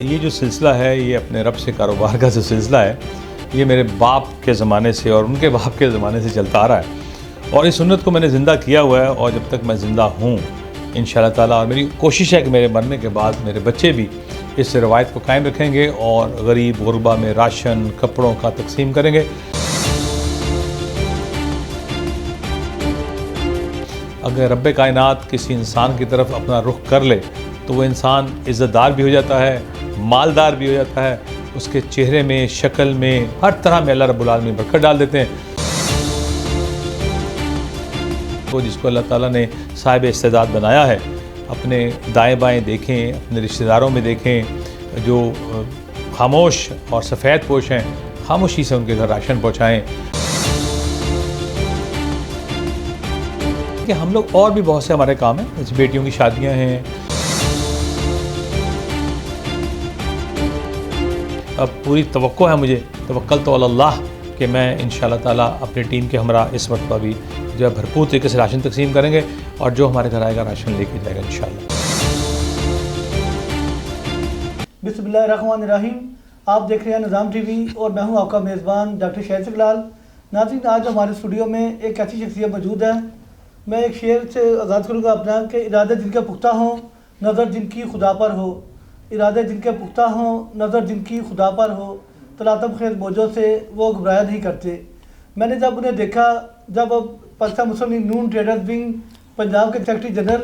ये जो सिलसिला है, ये अपने रब से कारोबार का जो सिलसिला है, ये मेरे बाप के ज़माने से और उनके बाप के ज़माने से चलता आ रहा है और इस सुन्नत को मैंने ज़िंदा किया हुआ है और जब तक मैं ज़िंदा हूँ इंशाअल्लाह ताला, और मेरी कोशिश है कि मेरे मरने के बाद मेरे बच्चे भी इस रवायत को कायम रखेंगे और गरीब गुरबा में राशन कपड़ों का तकसीम करेंगे। अगर रब्बे कायनात किसी इंसान की तरफ अपना रुख कर ले तो वो इंसान इज़्ज़तदार भी हो जाता है, मालदार भी हो जाता है, उसके चेहरे में, शक्ल में, हर तरह में अल्लाह रब्बुल आलमीन बरकत डाल देते हैं। तो जिसको अल्लाह ताला ने साहिब इस्तेदाद बनाया है, अपने दाएं बाएं देखें, अपने रिश्तेदारों में देखें, जो खामोश और सफ़ेद पोश हैं, खामोशी से उनके घर राशन पहुँचाएँ। कि हम लोग और भी बहुत से हमारे काम हैं, जैसे बेटियों की शादियाँ हैं। अब पूरी तवक्को है मुझे, तवक्कल तो अल्लाह, कि मैं इंशाअल्लाह ताला अपनी टीम के हमरा इस वक्त भी जो है भरपूर तरीके से राशन तकसीम करेंगे और जो हमारे घर आएगा राशन लेके जाएगा इंशाअल्लाह। बिस्मिल्लाहिर्रहमानिर्रहीम। आप देख रहे हैं निज़ाम टीवी और मैं हूं आपका मेज़बान डॉक्टर शाहिद इकलाल। नाज़रीन, आज हमारे स्टूडियो में एक ऐसी शख्सियत मौजूद है। मैं एक शेर से आज़ाद करूँगा अपना कि इरादे जिनके पुख्ता हों, नज़र जिनकी खुदा पर हो। इरादे जिनके पुख्ता हों, नज़र जिनकी खुदा पर हो, तलातम खेज़ मौजों से वो घबराया नहीं करते। मैंने जब उन्हें देखा, जब पाकिस्तान मुस्लिम लीग नून ट्रेडर्स विंग पंजाब के सेक्रेटरी जनरल,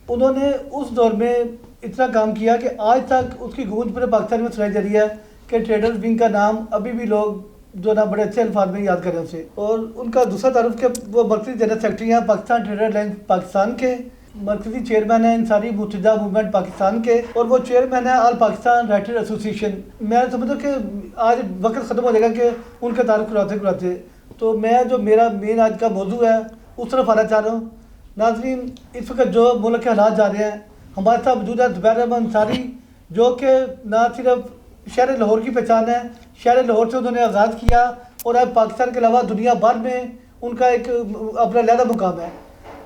उन्होंने उस दौर में इतना काम किया कि आज तक उसकी गूंज पूरे पाकिस्तान में सुनाई दे रही है कि ट्रेडर्स विंग का नाम अभी भी लोग जो ना बड़े अच्छे अल्फाज में याद करें उसे। और उनका दूसरा तारुफ कि वो मरकज़ी जनरल सेक्रेटरी हैं पाकिस्तान ट्रेडर लाइन पाकिस्तान के, मरकज़ी चेयरमैन है इंसानी मुत्तहिदा मूवमेंट पाकिस्तान के, और वो चेयरमैन है ऑल पाकिस्तान राइटर एसोसिएशन। मैं समझता हूँ कि आज वक्त ख़त्म हो जाएगा कि उनका तारुफ कराते, तो मैं जो मेरा मेन आज का मौजू है उस तरफ आना चाह रहा हूँ। नाज़रीन, इस वक्त जो मुल्क के हालात जा रहे हैं, हमारे साथ मौजूद है ज़ुबैर अहमद अंसारी, जो कि ना सिर्फ शहर लाहौर की पहचान है, शहर लाहौर से उन्होंने आज़ाद किया और अब पाकिस्तान के अलावा दुनिया भर में उनका एक अपना अलहदा मुकाम है।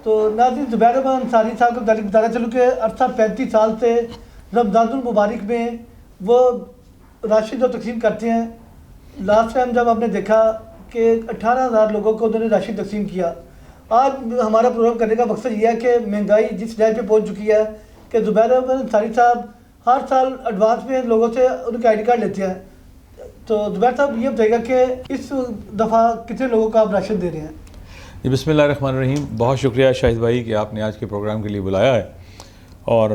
तो नाज़रीन, ज़ुबैर अहमद अंसारी साहब को तारीख बताना चलूँ कि अरसा 35 साल से रमज़ानुल मुबारक में वो राशन जो तकसीम करते हैं। लास्ट टाइम जब हमने देखा कि 18,000 लोगों को उन्होंने राशन तकसीम किया। आज हमारा प्रोग्राम करने का मकसद ये है कि महंगाई जिस लेवल पे पहुंच चुकी है कि ज़ुबैर अहमद अंसारी साहब हर साल एडवांस में लोगों से उनके आई डी कार्ड लेते हैं। तो ज़ुबैर साहब ये बताइएगा कि इस दफ़ा कितने लोगों को आप राशन दे रहे हैं? जी, बिस्मिल्लाहिर्रहमानिर्रहीम। बहुत शुक्रिया शाहिद भाई कि आपने आज के प्रोग्राम के लिए बुलाया है। और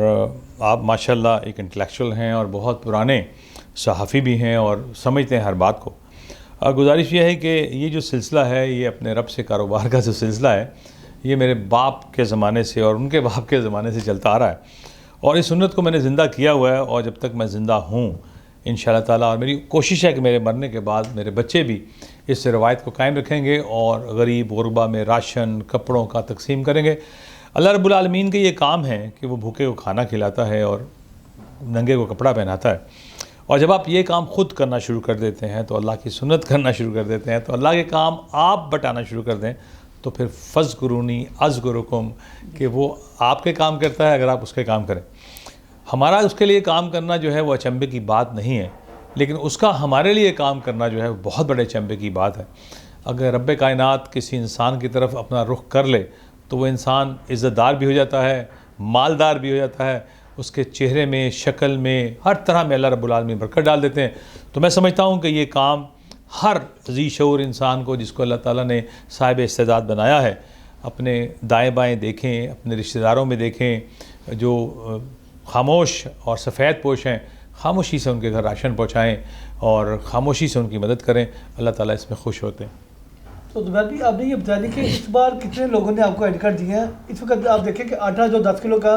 आप माशाल्लाह एक इंटेलेक्चुअल हैं और बहुत पुराने सहाफ़ी भी हैं और समझते हैं हर बात को। गुजारिश ये है कि ये जो सिलसिला है, ये अपने रब से कारोबार का जो सिलसिला है, ये मेरे बाप के ज़माने से और उनके बाप के ज़माने से चलता आ रहा है और इस सुन्नत को मैंने ज़िंदा किया हुआ है और जब तक मैं ज़िंदा हूँ इंशाअल्लाह ताला, और मेरी कोशिश है कि मेरे मरने के बाद मेरे बच्चे भी इस रवायत को कायम रखेंगे और गरीब गुरबा में राशन कपड़ों का तकसीम करेंगे। अल्लाह रब्बुल आलमीन के ये काम है कि वो भूखे को खाना खिलाता है और नंगे को कपड़ा पहनाता है। और जब आप ये काम ख़ुद करना शुरू कर देते हैं, तो अल्लाह की सुन्नत करना शुरू कर देते हैं, तो अल्लाह के काम आप बटाना शुरू कर दें, तो फिर फ़ज़्कुरूनी अज़्कुरुकुम, कि वो आपके काम करता है अगर आप उसके काम करें। हमारा उसके लिए काम करना जो है वो अचंभे की बात नहीं है, लेकिन उसका हमारे लिए काम करना जो है वो बहुत बड़े अचंभे की बात है। अगर रब्बे कायनात किसी इंसान की तरफ अपना रुख कर ले तो वो इंसान इज़्ज़तदार भी हो जाता है, मालदार भी हो जाता है, उसके चेहरे में, शक्ल में, हर तरह में अल्लाह रब्बुल आलमीन बरकत डाल देते हैं। तो मैं समझता हूँ कि ये काम हर ज़ी शऊर इंसान को, जिसको अल्लाह ताला ने साहिब इस्तेदाद बनाया है, अपने दाएं बाएं देखें, अपने रिश्तेदारों में देखें, जो खामोश और सफ़ेद पोश हैं, खामोशी से उनके घर राशन पहुँचाएँ और खामोशी से उनकी मदद करें। अल्लाह ताला इसमें खुश होते हैं। तो ज़ुबैर भी आपने ये बताया कि इस बार कितने लोगों ने आपको आई डी कार्ड दिए हैं? इस वक्त आप देखें कि आटा जो 10 किलो का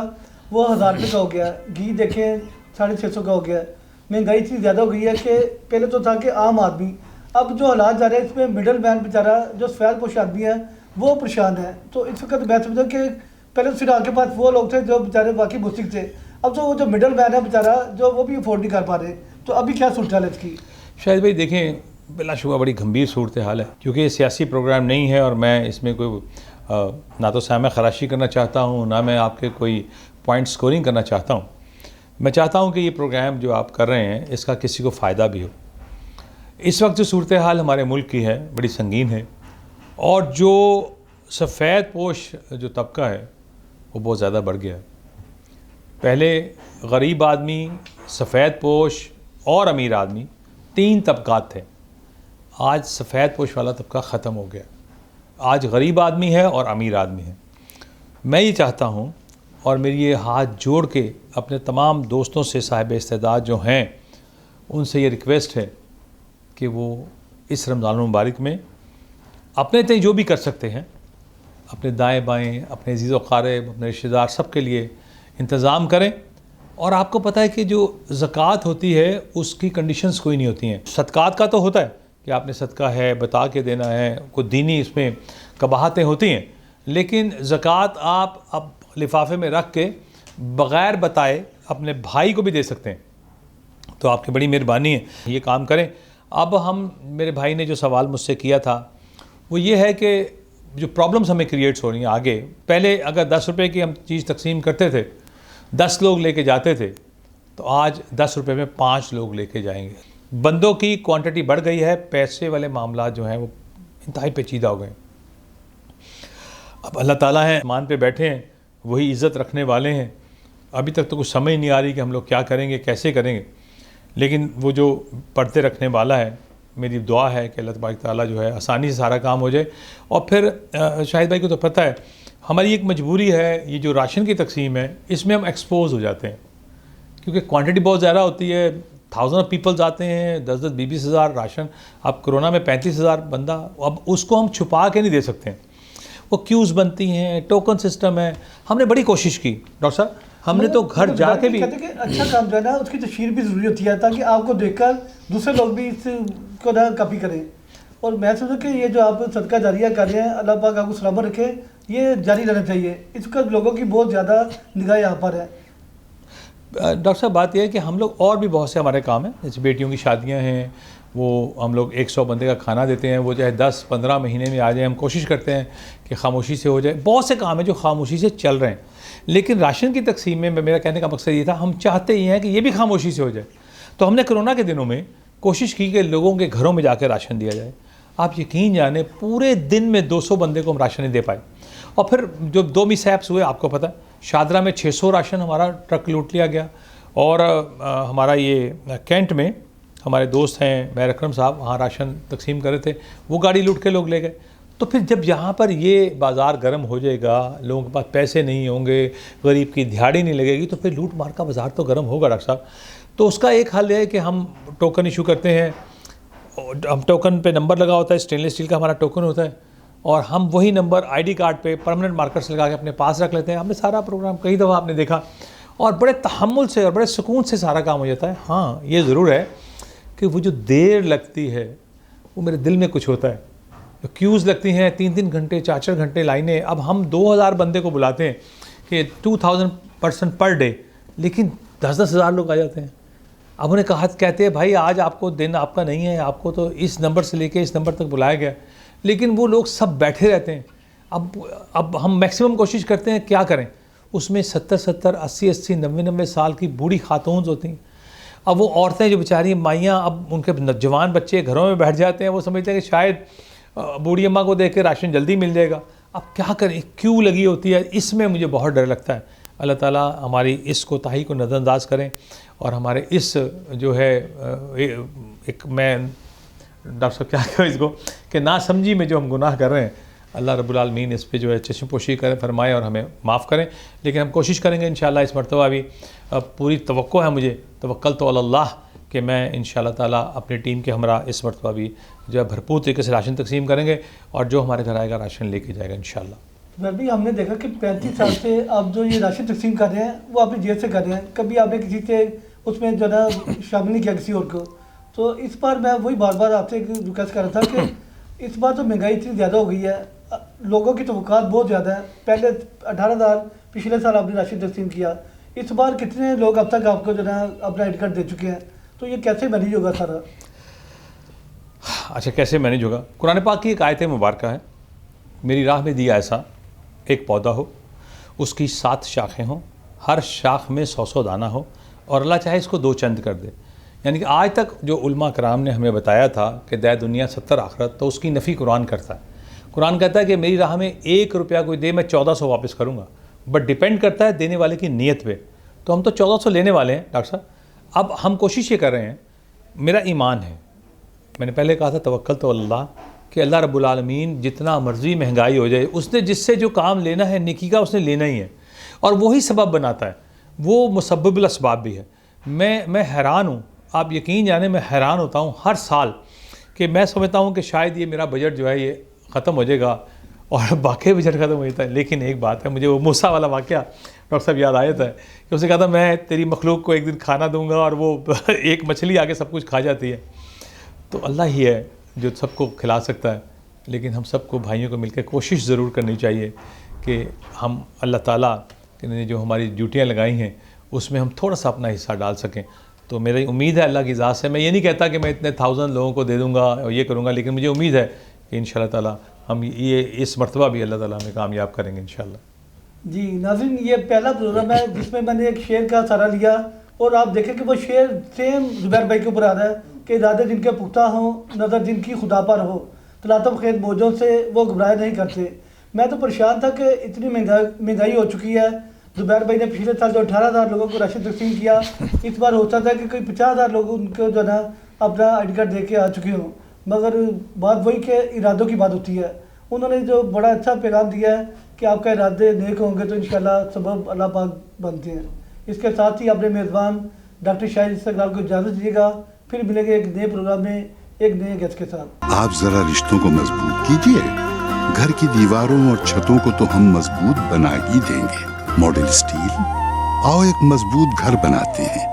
वो 1000 रुपये का हो गया है, घी देखें 650 का हो गया है। महंगाई इतनी ज़्यादा हो गई है कि पहले तो था कि आम आदमी, अब जो हालात जा रहे हैं इसमें मिडल मैन बेचारा जो सफ़ेद पोश आदमी है वो परेशान है। तो इस वक्त मैं समझता हूँ कि पहले फिर आपके पास वो लोग थे जो बेचारे बाकी मुस्तिक थे, अब तो वो जो मिडल मैन है बेचारा जो वो भी अफोर्ड नहीं कर पा रहे। तो अभी क्या सूरत हाल है इसकी? शायद भाई देखें, बिलाशुबा बड़ी गंभीर सूरत हाल है, क्योंकि ये सियासी प्रोग्राम नहीं है और मैं इसमें कोई ना तो सामा खराशी करना चाहता हूँ, ना मैं आपके कोई पॉइंट स्कोरिंग करना चाहता हूँ। मैं चाहता हूँ कि ये प्रोग्राम जो आप कर रहे हैं इसका किसी को फ़ायदा भी हो। इस वक्त जो सूरत हाल हमारे मुल्क की है बड़ी संगीन है, और जो सफ़ेद पोश जो तबका है वो बहुत ज़्यादा बढ़ गया है। पहले गरीब आदमी, सफ़ेद पोश और अमीर आदमी 3 तबकात थे। आज सफ़ेद पोश वाला तबका ख़त्म हो गया। आज गरीब आदमी है और अमीर आदमी है। मैं ये चाहता हूँ और मेरी ये हाथ जोड़ के अपने तमाम दोस्तों से, साहिब इस्तेदाद जो हैं, उनसे ये रिक्वेस्ट है कि वो इस रमज़ान मुबारक में अपने तय जो भी कर सकते हैं, अपने दाएं बाएं, अपने अज़ीज़ व क़ारिब, अपने रिश्तेदार, सब के लिए इंतज़ाम करें। और आपको पता है कि जो ज़कात होती है उसकी कंडीशंस कोई नहीं होती हैं। सदक़ात का तो होता है कि आपने सदका है बता के देना है, कोई दीनी इसमें कबाहतें होती हैं, लेकिन ज़कात आप अब लिफाफे में रख के बग़ैर बताए अपने भाई को भी दे सकते हैं। तो आपकी बड़ी मेहरबानी है, ये काम करें। अब हम, मेरे भाई ने जो सवाल मुझसे किया था वो ये है कि जो प्रॉब्लम्स हमें क्रिएट्स हो रही हैं आगे, पहले अगर 10 रुपये की हम चीज़ तकसीम करते थे, 10 लोग लेके जाते थे, तो आज 10 रुपये में 5 लोग लेके जाएंगे। बंदों की क्वांटिटी बढ़ गई है, पैसे वाले मामला जो हैं वो इंतहाई पेचीदा हो गए। अब अल्लाह ताला हैं, मान पे बैठे हैं, वही इज़्ज़त रखने वाले हैं। अभी तक तो कुछ समझ नहीं आ रही कि हम लोग क्या करेंगे, कैसे करेंगे, लेकिन वो जो पर्दे रखने वाला है, मेरी दुआ है कि अल्लाह तबारक ताला जो है आसानी से सारा काम हो जाए। और फिर शाहिद भाई को तो पता है हमारी एक मजबूरी है, ये जो राशन की तकसीम है इसमें हम एक्सपोज हो जाते हैं, क्योंकि क्वांटिटी बहुत ज़्यादा होती है। 1000 पीपल्स आते हैं, 10-10, 20-20 हज़ार राशन। अब कोरोना में 35,000 बंदा, अब उसको हम छुपा के नहीं दे सकते हैं। वो क्यूज़ बनती हैं, टोकन सिस्टम है। हमने बड़ी कोशिश की डॉक्टर साहब, हमने तो घर जाके भी, कहते कि अच्छा काम जो है ना उसकी तशहीर भी ज़रूरी होती है, ताकि आपको देखकर दूसरे लोग भी इसको ना कॉपी करें। और मैं समझूँ कि ये जो आप सदका जारिया कर रहे हैं, अल्लाह पाक आपको सलामत रखे, ये जारी रहना चाहिए। इसका लोगों की बहुत ज़्यादा निगाह यहाँ पर है। डॉक्टर साहब बात यह है कि हम लोग और भी बहुत से हमारे काम हैं, जैसे बेटियों की शादियां हैं, वो हम लोग 100 बंदे का खाना देते हैं, वो चाहे 10-15 महीने में आ जाए, हम कोशिश करते हैं कि खामोशी से हो जाए। बहुत से काम हैं जो खामोशी से चल रहे हैं, लेकिन राशन की तकसीम में मेरा कहने का मकसद ये था, हम चाहते ही हैं कि ये भी खामोशी से हो जाए। तो हमने कोरोना के दिनों में कोशिश की कि लोगों के घरों में जाकर राशन दिया जाए। आप यकीन जाने पूरे दिन में 200 बंदे को हम राशन नहीं दे पाए। और फिर जो 2 मिसहैप्स हुए, आपको पता है, शादरा में 600 राशन हमारा ट्रक लूट लिया गया, और हमारा ये कैंट में हमारे दोस्त हैं मैर अकरम साहब, वहाँ राशन तकसीम कर रहे थे, वो गाड़ी लूट के लोग ले गए। तो फिर जब यहाँ पर ये बाज़ार गर्म हो जाएगा, लोगों के पास पैसे नहीं होंगे, गरीब की दिहाड़ी नहीं लगेगी, तो फिर लूट मार का बाज़ार तो गर्म होगा डॉक्टर साहब। तो उसका एक हल है कि हम टोकन इशू करते हैं। हम टोकन पे नंबर लगा होता है, स्टेनलेस स्टील का हमारा टोकन होता है, और हम वही नंबर आईडी कार्ड पे परमानेंट मार्कर्स लगा के अपने पास रख लेते हैं। हमने सारा प्रोग्राम कई दफ़ा आपने देखा, और बड़े तहम्मुल से और बड़े सुकून से सारा काम हो जाता है। हाँ, ये ज़रूर है कि वो जो देर लगती है वो मेरे दिल में कुछ होता है। तो क्यूज़ लगती हैं 3-3 घंटे, 4-4 घंटे लाइनें। अब हम 2000 बंदे को बुलाते हैं कि 2000 पर्सन पर डे, लेकिन 10-10 हज़ार लोग आ जाते हैं। अब उन्हें कहते हैं भाई आज आपको दिन आपका नहीं है, आपको तो इस नंबर से लेके इस नंबर तक बुलाया गया, लेकिन वो लोग सब बैठे रहते हैं। अब हम मैक्सिमम कोशिश करते हैं, क्या करें, उसमें 70-70, 80-80, 90-90 साल की बूढ़ी खातून होती हैं। अब वो औरतें जो बेचारी माइयाँ, अब उनके जवान बच्चे घरों में बैठ जाते हैं, वो समझते हैं कि शायद बूढ़ी अम्मा को देख के राशन जल्दी मिल जाएगा। अब क्या करें, क्यों लगी होती है, इसमें मुझे बहुत डर लगता है। अल्लाह ताला हमारी इस कोताही को नज़रअंदाज करें, और हमारे इस जो है एक, मैं डॉक्टर साहब क्या कहें इसको, कि ना समझी में जो हम गुनाह कर रहे हैं, अल्लाह रब्बुल आलमीन इस पे जो है चश्मपोशी करें, फरमाए और हमें माफ़ करें। लेकिन हम कोशिश करेंगे इंशाअल्लाह, इस मरतबा भी पूरी तवक्को है मुझे, तवक्कल तो अल्लाह, कि मैं इंशाअल्लाह ताला अपनी टीम के हमरा इस मरतबा भी जो है भरपूर तरीके से राशन तकसीम करेंगे, और जो हमारे घर आएगा राशन लेके जाएगा इंशाअल्लाह। फिर भी हमने देखा कि 35 साल से आप जो ये राशन तकसीम कर रहे हैं वो अपनी जेब से कर रहे हैं, कभी आपने किसी से उसमें जो है शामिल नहीं किया किसी और को। तो इस बार मैं वही बार बार आपसे रिक्वेस्ट कर रहा था कि इस बार तो महंगाई इतनी ज़्यादा हो गई है, लोगों की तवक्कात बहुत ज़्यादा है। पहले 18,000 पिछले साल आपने राशन तकसीम किया, इस बार कितने लोग अब तक आपको जो है अपना आई डी कार्ड दे चुके हैं, तो ये कैसे मैनेज होगा सारा? अच्छा, कैसे मैनेज होगा? कुरान पाक की एक आयत मुबारक है, मेरी राह में दिया ऐसा एक पौधा हो, उसकी 7 शाखें हों, हर शाख में 100-100 दाना हो, और अल्लाह चाहे इसको दो चंद कर दे। यानी कि आज तक जो उलमा कराम ने हमें बताया था कि दे दुनिया 70 आखरत, तो उसकी नफ़ी कुरान करता है। कुरान कहता है कि मेरी राह में 1 रुपया कोई दे, मैं 1400 वापस करूँगा, बट डिपेंड करता है देने वाले की नीयत पे। तो हम तो 1400 लेने वाले हैं डॉक्टर साहब। अब हम कोशिश ये कर रहे हैं, मेरा ईमान है, मैंने पहले कहा था तवक्कल तो अल्लाह, कि अल्लाह रब्बुल आलमीन जितना मर्ज़ी महंगाई हो जाए, उसने जिससे जो काम लेना है नेकी का उसने लेना ही है, और वही सबब बनाता है, वो मुसब्बिबुल असबाब भी है। मैं हैरान हूँ, आप यकीन जाने मैं हैरान होता हूँ हर साल कि मैं समझता हूँ कि शायद ये मेरा बजट जो है ये ख़त्म हो जाएगा, और बाकी बजट ख़त्म हो जाता है। लेकिन एक बात है, मुझे वो मूसा वाला वाक़या डॉक्टर साहब याद आया था कि उसने कहा था मैं तेरी मखलूक को एक दिन खाना दूंगा, और वो एक मछली आके सब कुछ खा जाती है। तो अल्लाह ही है जो सबको खिला सकता है, लेकिन हम सबको भाइयों को मिलकर कोशिश ज़रूर करनी चाहिए कि हम अल्लाह ताला ने जो हमारी ड्यूटियाँ लगाई हैं उसमें हम थोड़ा सा अपना हिस्सा डाल सकें। तो मेरी उम्मीद है अल्लाह की ज़ात से, मैं ये नहीं कहता कि मैं इतने 1000 लोगों को दे दूँगा और ये करूँगा, लेकिन मुझे उम्मीद है कि इंशाअल्लाह ताला हम ये इस मरतबा भी अल्लाह ताला हमें कामयाब करेंगे इंशाअल्लाह। जी नाज़रीन, ये पहला प्रोग्राम है जिसमें मैंने एक शेर का सहारा लिया, और आप देखें कि वो शेर सेम ज़ुबैर भाई के ऊपर आ रहा है कि इरादे जिनके पुख्ता हों, नज़र जिनकी खुदा पर हो, तलातम खेत बोझों से वो घबराए नहीं करते। मैं तो परेशान था कि इतनी महंगाई हो चुकी है। ज़ुबैर भाई ने पिछले साल जो 18,000 लोगों को राशन तकसीम किया, इस बार होता था कि कोई 50,000 लोग उनको जो है ना अपना आई डी कार्ड दे के आ चुके हों, मगर बात वही के इरादों की बात होती है। उन्होंने जो बड़ा अच्छा पैगाम दिया है कि आपका इरादे नेक होंगे तो इंशाल्लाह सबब अल्लाह पाक बनते हैं। इसके साथ ही अपने मेज़बान डॉक्टर शाहिद इस्तकलाल को इजाज़त दीजिएगा, फिर मिलेंगे एक नए प्रोग्राम में एक नए गेस्ट के साथ। आप जरा रिश्तों को मजबूत कीजिए, घर की दीवारों और छतों को तो हम मजबूत बना ही देंगे। मॉडल स्टील, आओ एक मजबूत घर बनाते हैं।